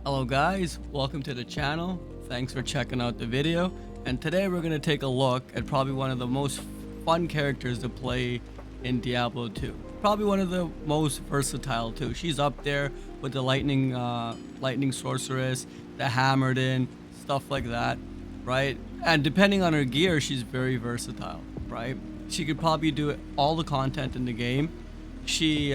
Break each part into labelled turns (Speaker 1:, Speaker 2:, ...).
Speaker 1: Hello guys, welcome to the channel. Thanks for checking out the video. And today we're going to take a look at probably one of the most fun characters to play in Diablo 2. Probably one of the most versatile too. She's up there with the lightning sorceress, the hammered in, stuff like that, right? And depending on her gear, she's very versatile, right? She could probably do all the content in the game. She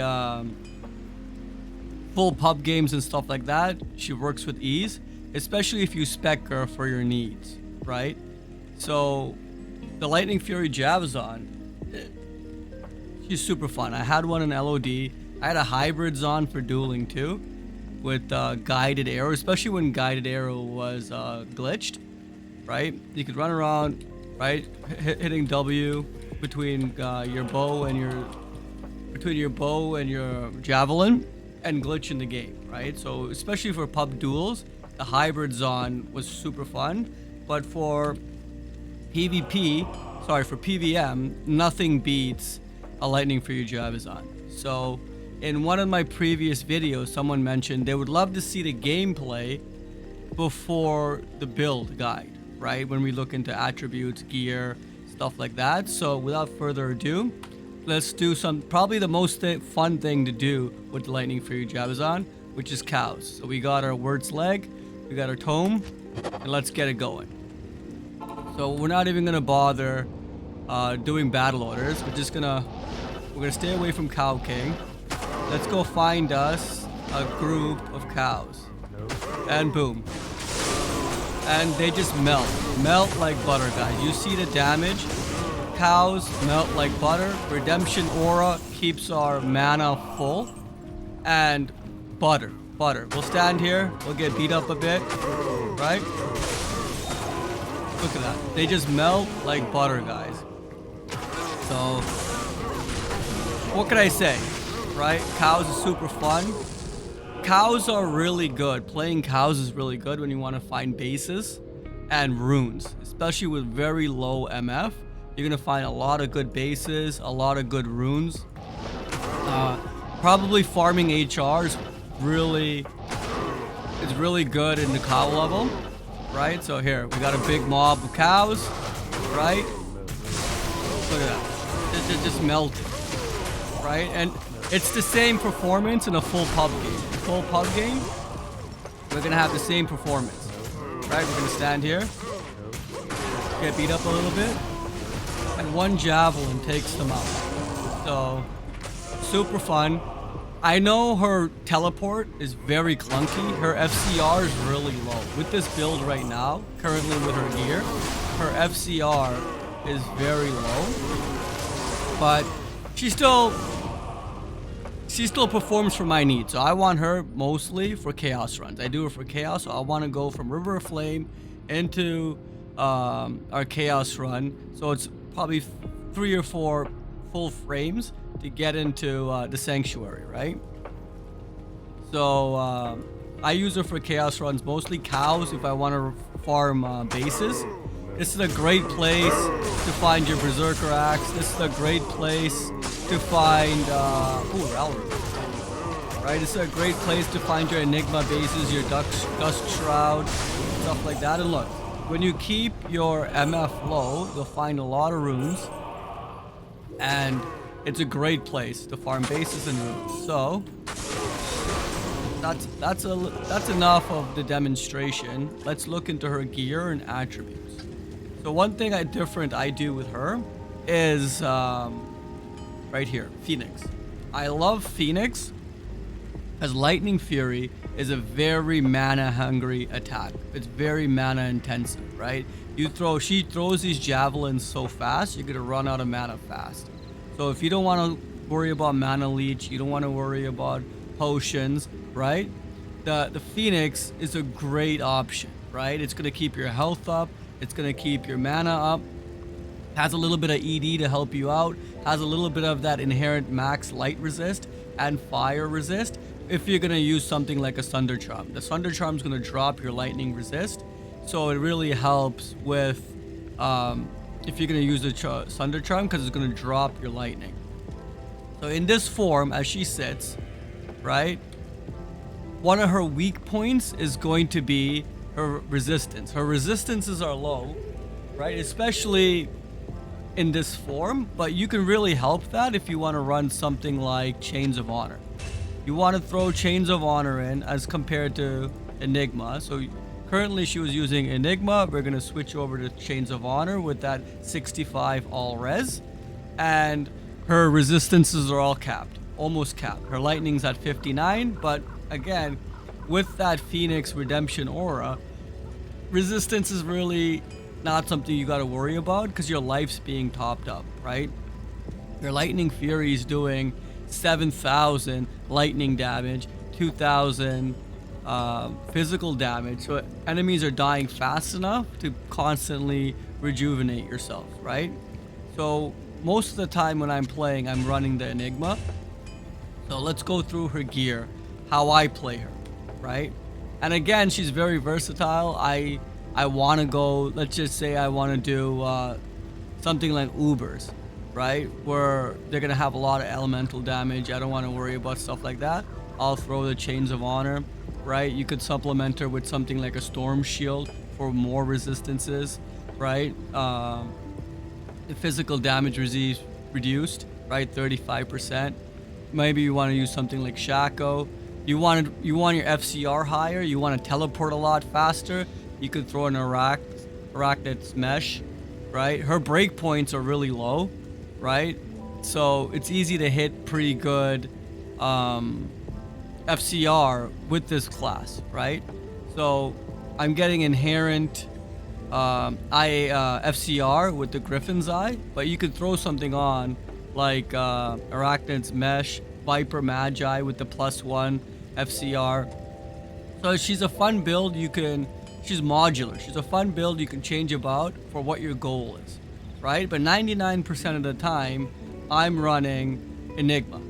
Speaker 1: full pub games and stuff like that, she works with ease, especially if you spec her for your needs, right? So the Lightning Fury Javazon, she's super fun. I had one in LOD. I had a hybrid Zon for dueling too, with guided arrow, especially when guided arrow was glitched, right? You could run around, right, hitting W between your bow and your javelin, and glitch in the game, right? So especially for pub duels, the hybrid Zon was super fun. But for PVM, nothing beats a Lightning Fury Javazon. So in one of my previous videos, someone mentioned they would love to see the gameplay before the build guide, right? When we look into attributes, gear, stuff like that. So without further ado, let's do probably the most fun thing to do with the Lightning Fury Javazon, which is cows. So we got our Word's Leg, we got our Tome, and let's get it going. So we're not even gonna bother doing battle orders. We're gonna stay away from Cow King. Let's go find us a group of cows. And boom. And they just melt like butter, guys. You see the damage? Cows melt like butter. Redemption Aura keeps our mana full. And butter. We'll stand here. We'll get beat up a bit. Right? Look at that. They just melt like butter, guys. So, what can I say? Right? Cows is super fun. Cows are really good. Playing cows is really good when you want to find bases and runes. Especially with very low MF. You're going to find a lot of good bases, a lot of good runes. Probably farming HR is really good in the cow level, right? So here, we got a big mob of cows, right? Look at that. They're just melted, right? And it's the same performance in a full pub game. Full pub game, we're going to have the same performance, right? We're going to stand here, get beat up a little bit. And one javelin takes them out. So, super fun. I know her teleport is very clunky. Her FCR is really low. With this build right now, currently with her gear, her FCR is very low. But she still performs for my needs. So I want her mostly for chaos runs. I do her for chaos, so I want to go from River of Flame into our chaos run. So it's probably 3 or 4 full frames to get into the sanctuary, right? So I use her for chaos runs, mostly cows if I want to farm bases. This is a great place to find your Berserker Axe. This is a great place to find right? This is a great place to find your Enigma bases, your Gust Shroud, stuff like that. And look, when you keep your MF low, you'll find a lot of runes, and it's a great place to farm bases and runes. So that's enough of the demonstration. Let's look into her gear and attributes. So one thing different I do with her is right here, Phoenix. I love Phoenix as Lightning Fury is a very mana hungry attack. It's very mana intensive, right? She throws these javelins so fast, you're gonna run out of mana fast. So if you don't want to worry about mana leech, you don't want to worry about potions, right? The Phoenix is a great option, right? It's gonna keep your health up, it's gonna keep your mana up, has a little bit of ED to help you out, has a little bit of that inherent max light resist and fire resist. If you're going to use something like a Sunder Charm. The Sunder Charm is going to drop your lightning resist. So it really helps with if you're going to use a Sunder Charm, because it's going to drop your lightning. So in this form, as she sits, right, one of her weak points is going to be her resistance. Her resistances are low, right? Especially in this form, but you can really help that if you want to run something like Chains of Honor. You want to throw Chains of Honor in as compared to Enigma. So currently she was using Enigma. We're going to switch over to Chains of Honor with that 65 all res. And her resistances are all capped, almost capped. Her lightning's at 59, but again, with that Phoenix Redemption aura, resistance is really not something you got to worry about because your life's being topped up, right? Your Lightning Fury is doing 7,000 lightning damage, 2,000 physical damage. So enemies are dying fast enough to constantly rejuvenate yourself, right? So most of the time when I'm playing, I'm running the Enigma. So let's go through her gear, how I play her, right? And again, she's very versatile. I want to go, let's just say I want to do something like Ubers, right? Where they're going to have a lot of elemental damage. I don't want to worry about stuff like that. I'll throw the Chains of Honor, right? You could supplement her with something like a Storm Shield for more resistances, right? The physical damage reduced, right? 35%. Maybe you want to use something like Shaco. You want your FCR higher. You want to teleport a lot faster. You could throw an Arachnid's Mesh, right? Her breakpoints are really low, right? So it's easy to hit pretty good FCR with this class, right? So I'm getting inherent FCR with the Griffon's Eye, but you could throw something on like Arachnid's Mesh, Viper Magi with the +1 FCR. So she's a fun build. She's modular. She's a fun build you can change about for what your goal is, right? But 99% of the time, I'm running Enigma,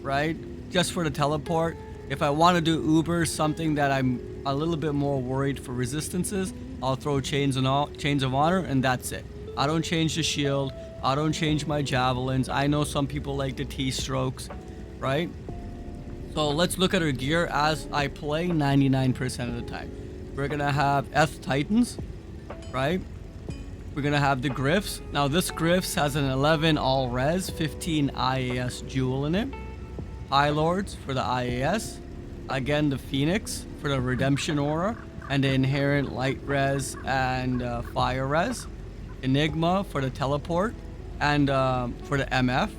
Speaker 1: right? Just for the teleport. If I want to do Uber, something that I'm a little bit more worried for resistances, I'll throw Chains of Honor, and that's it. I don't change the shield. I don't change my javelins. I know some people like the T-strokes, right? So let's look at her gear as I play 99% of the time. We're going to have Eth Titans, right? We're going to have the Griffs. Now this Griffs has an 11 all res, 15 IAS jewel in it. Highlords for the IAS. Again, the Phoenix for the Redemption aura and the inherent light res and fire res. Enigma for the teleport and for the MF.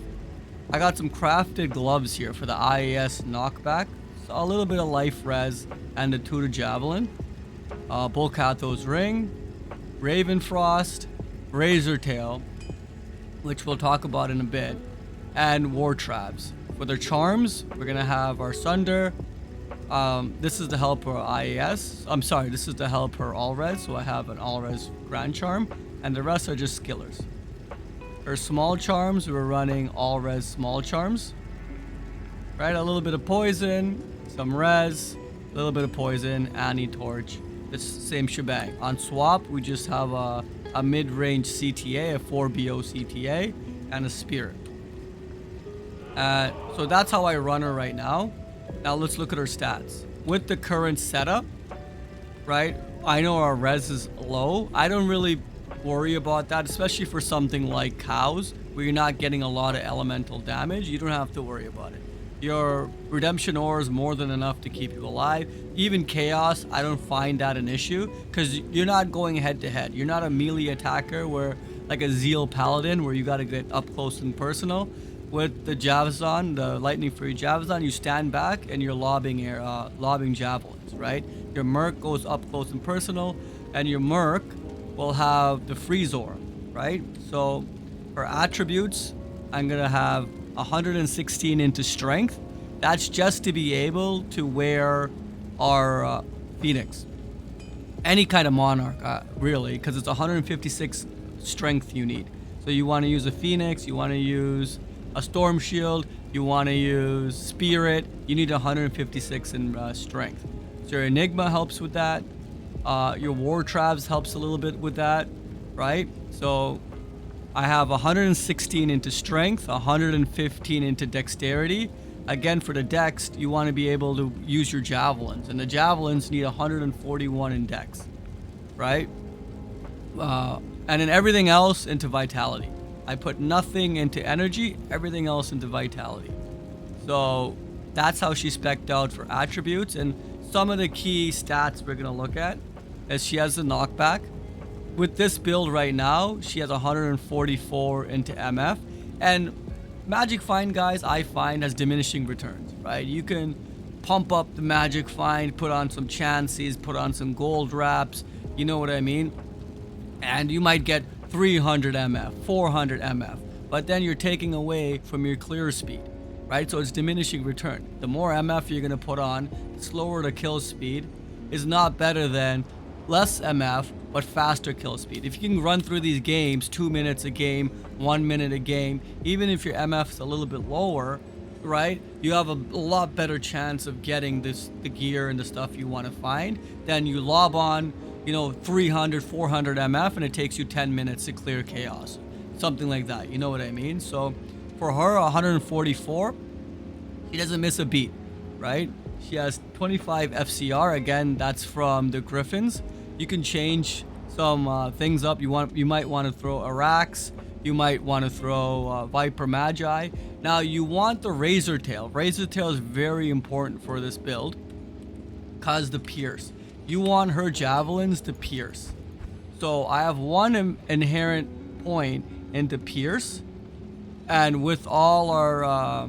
Speaker 1: I got some crafted gloves here for the IAS knockback. So a little bit of life res and the Tutor Javelin. Bolcathos Ring, Ravenfrost, Razortail, which we'll talk about in a bit, and War Travs. For their charms, we're going to have our Sunder. This is to help her IAS. I'm sorry, this is to help her all-res, so I have an all-res Grand Charm, and the rest are just skillers. Her small charms, we're running all-res small charms. Right, a little bit of poison, some res, a little bit of poison, anti-torch. It's the same shebang. On swap, we just have a mid-range CTA, a 4BO CTA, and a Spirit. So that's how I run her right now. Now let's look at her stats. With the current setup, right, I know our res is low. I don't really worry about that, especially for something like cows, where you're not getting a lot of elemental damage. You don't have to worry about it. Your Redemption Aura is more than enough to keep you alive. Even Chaos, I don't find that an issue because you're not going head to head. You're not a melee attacker where like a Zeal Paladin where you got to get up close and personal. With the Javazon, the Lightning Fury Javazon, you stand back and you're lobbing javelins, right? Your Merc goes up close and personal, and your Merc will have the Freeze Aura, right? So for attributes, I'm gonna have 116 into strength. That's just to be able to wear our Phoenix. Any kind of Monarch, really, because it's 156 strength you need. So you want to use a Phoenix, you want to use a Storm Shield, you want to use Spirit, you need 156 in strength. So your Enigma helps with that. Your War Travs helps a little bit with that, right? So I have 116 into strength, 115 into dexterity, again, for the dex, you want to be able to use your javelins, and the javelins need 141 in dex, right? And then everything else into vitality. I put nothing into energy, everything else into vitality. So that's how she spec'd out for attributes. And some of the key stats we're gonna look at is she has the knockback. With this build right now, she has 144 into MF. And Magic Find, guys, I find has diminishing returns, right? You can pump up the Magic Find, put on some chances, put on some gold wraps, you know what I mean? And you might get 300 MF, 400 MF, but then you're taking away from your clear speed, right? So it's diminishing return. The more MF you're gonna put on, slower the kill speed is not better than less MF, but faster kill speed. If you can run through these games 2 minutes a game, 1 minute a game, even if your MF is a little bit lower, right, you have a lot better chance of getting the gear and the stuff you want to find than you lob on, you know, 300, 400 MF, and it takes you 10 minutes to clear chaos, something like that, you know what I mean? So for her, 144, she doesn't miss a beat, right? She has 25 FCR. Again, that's from the Griffons. You can change some things up. You might want to throw Arax. You might want to throw Viper Magi. Now you want the Razortail. Razortail is very important for this build because the pierce. You want her javelins to pierce. So I have one inherent point into pierce, and with all our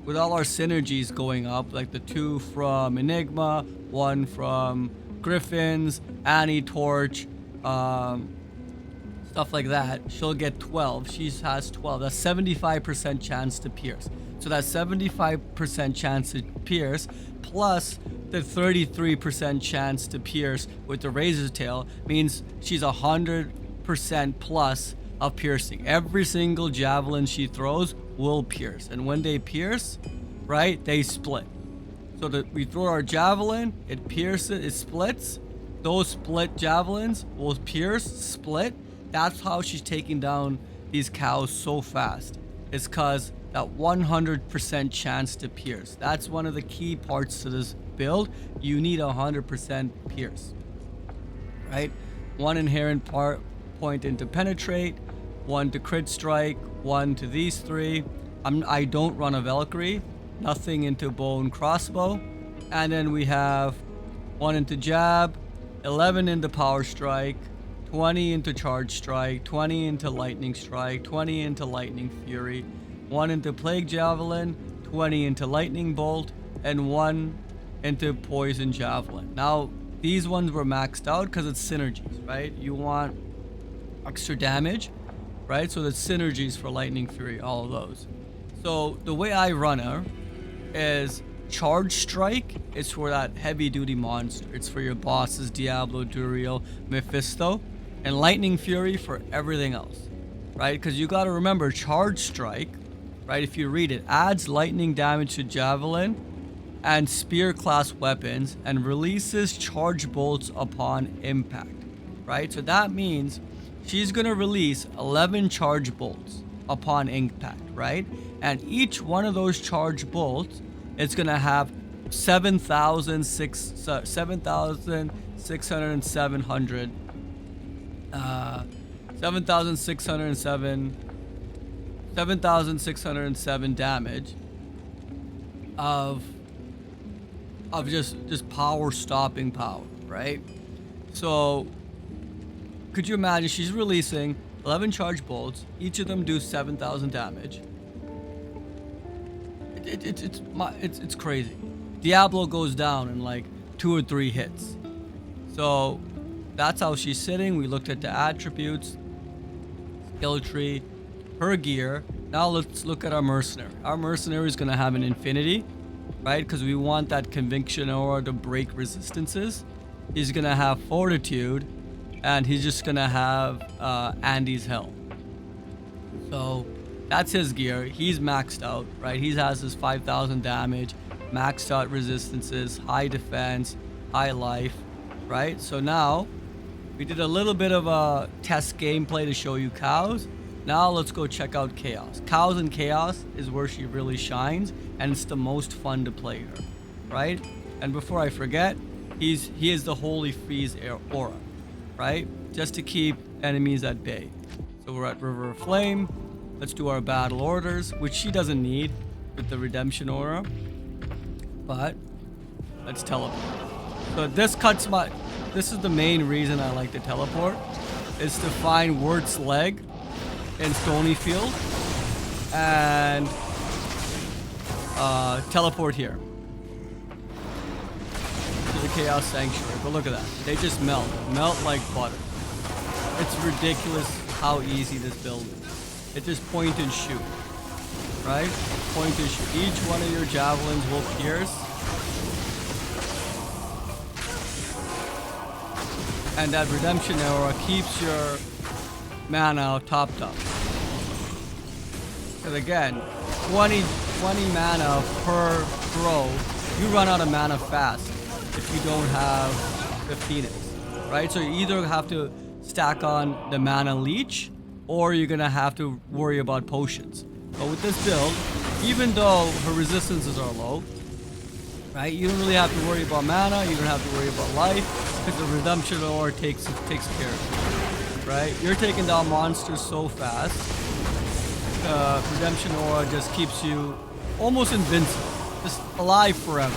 Speaker 1: synergies going up, like the 2 from Enigma, 1 from Griffons, Annie Torch, stuff like that, she'll get 12. She has 12. That's 75% chance to pierce. So that 75% chance to pierce plus the 33% chance to pierce with the Razortail means she's 100% plus of piercing. Every single javelin she throws will pierce, and when they pierce, right, they split. So that we throw our javelin, it pierces, it splits. Those split javelins will pierce, split. That's how she's taking down these cows so fast. It's cause that 100% chance to pierce. That's one of the key parts to this build. You need 100% pierce, right? 1 inherent point into penetrate, 1 to crit strike, 1 to these 3. I don't run a Valkyrie, nothing into bow and crossbow. And then we have 1 into jab, 11 into power strike, 20 into charge strike, 20 into lightning strike, 20 into lightning fury, 1 into plague javelin, 20 into lightning bolt, and 1 into poison javelin. Now these ones were maxed out because it's synergies, right? You want extra damage, right? So the synergies for lightning fury, all of those. So the way I run her is charge strike is for that heavy duty monster. It's for your bosses, Diablo, Duriel, Mephisto, and lightning fury for everything else, right? Because you got to remember, charge strike, right, if you read it, adds lightning damage to javelin and spear class weapons and releases charge bolts upon impact, right? So that means she's going to release 11 charge bolts upon impact, right? And each one of those charge bolts is going to have 7,607 damage of just power stopping power, right? So could you imagine she's releasing 11 charge bolts, each of them do 7,000 damage. It's crazy. Diablo goes down in like 2 or 3 hits. So that's how she's sitting. We looked at the attributes, skill tree, her gear. Now let's look at our mercenary. Our mercenary is going to have an infinity, right? Because we want that conviction aura to break resistances. He's going to have fortitude, and he's just going to have Andy's Hell. So that's his gear. He's maxed out, right? He has his 5,000 damage, maxed out resistances, high defense, high life, right? So now we did a little bit of a test gameplay to show you cows. Now let's go check out Chaos. Cows and Chaos is where she really shines, and it's the most fun to play her, right? And before I forget, he is the Holy Freeze aura, right? Just to keep enemies at bay. So we're at River of Flame. Let's do our battle orders, which she doesn't need with the Redemption aura. But let's teleport. So this is the main reason I like to teleport, is to find Wurt's leg in Stonyfield and teleport here to the Chaos Sanctuary. But look at that, they just melt like butter. It's ridiculous how easy this build is. It just point and shoot, right? Point and shoot. Each one of your javelins will pierce, and that Redemption aura keeps your mana topped up. Because again, 20 mana per throw, you run out of mana fast if you don't have the Phoenix, right? So you either have to stack on the mana leech, or you're gonna have to worry about potions. But with this build, even though her resistances are low, right, you don't really have to worry about mana, you don't have to worry about life, because the Redemption aura takes care of it, right? You're taking down monsters so fast. Redemption aura just keeps you almost invincible, just alive forever.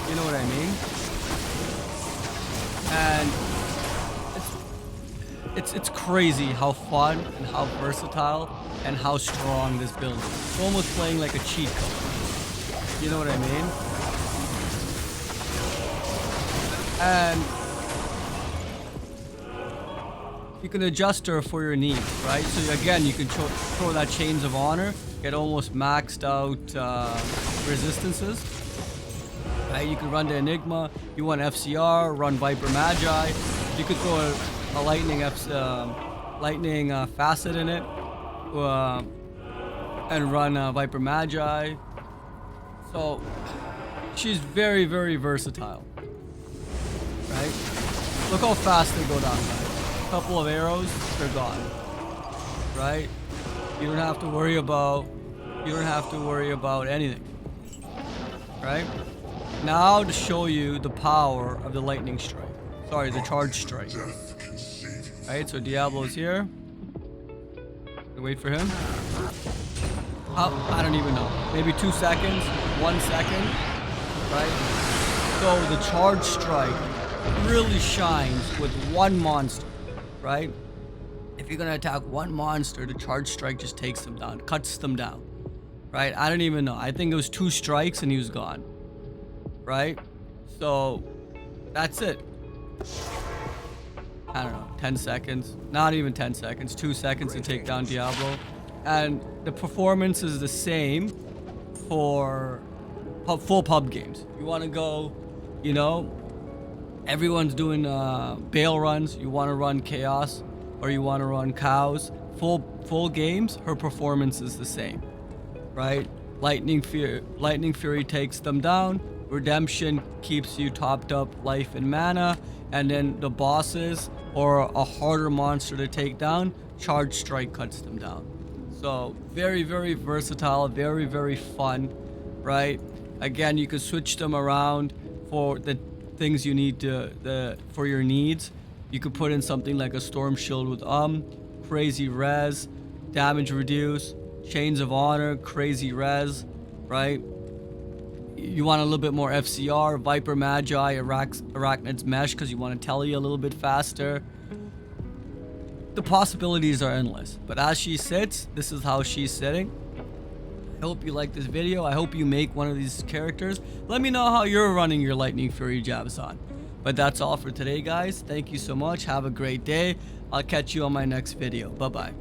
Speaker 1: You know what I mean? And it's crazy how fun and how versatile and how strong this build is. It's almost playing like a cheat code. You know what I mean? And you can adjust her for your needs, right? So again, you can throw that Chains of Honor, get almost maxed out resistances, right? You can run the Enigma. You want FCR, run Viper Magi. You could throw a lightning facet in it, and run Viper Magi. So she's very, very versatile, right? Look how fast they go down, guys. Couple of arrows, they're gone, right? You don't have to worry about anything, right? Now to show you the power of the lightning strike, the charge strike, right? So Diablo's here. Wait for him. I don't even know, maybe 2 seconds, 1 second, right? So the charge strike really shines with one monster, right? If you're gonna attack one monster, the charge strike just takes them down, cuts them down, right? I don't even know. I think it was 2 strikes and he was gone, right? So that's it. I don't know, 10 seconds, not even 10 seconds, 2 seconds to take down Diablo. And the performance is the same for full pub games. You want to go, you know, everyone's doing bail runs. You want to run Chaos, or you want to run Cows. Full games, her performance is the same, right? Lightning Fury takes them down. Redemption keeps you topped up life and mana, and then the bosses or a harder monster to take down, Charge Strike cuts them down. So very, very versatile, very, very fun, right? Again, you can switch them around for the things you need for your needs. You could put in something like a Storm Shield with crazy res, damage reduce, Chains of Honor, crazy res, right? You want a little bit more FCR, Viper Magi, Arachnid's Mesh, because you want to tele a little bit faster. The possibilities are endless, but as she sits, this is how she's sitting. I hope you like this video. I hope you make one of these characters. Let me know how you're running your Lightning Fury Javison. But that's all for today, guys. Thank you so much. Have a great day. I'll catch you on my next video. Bye-bye.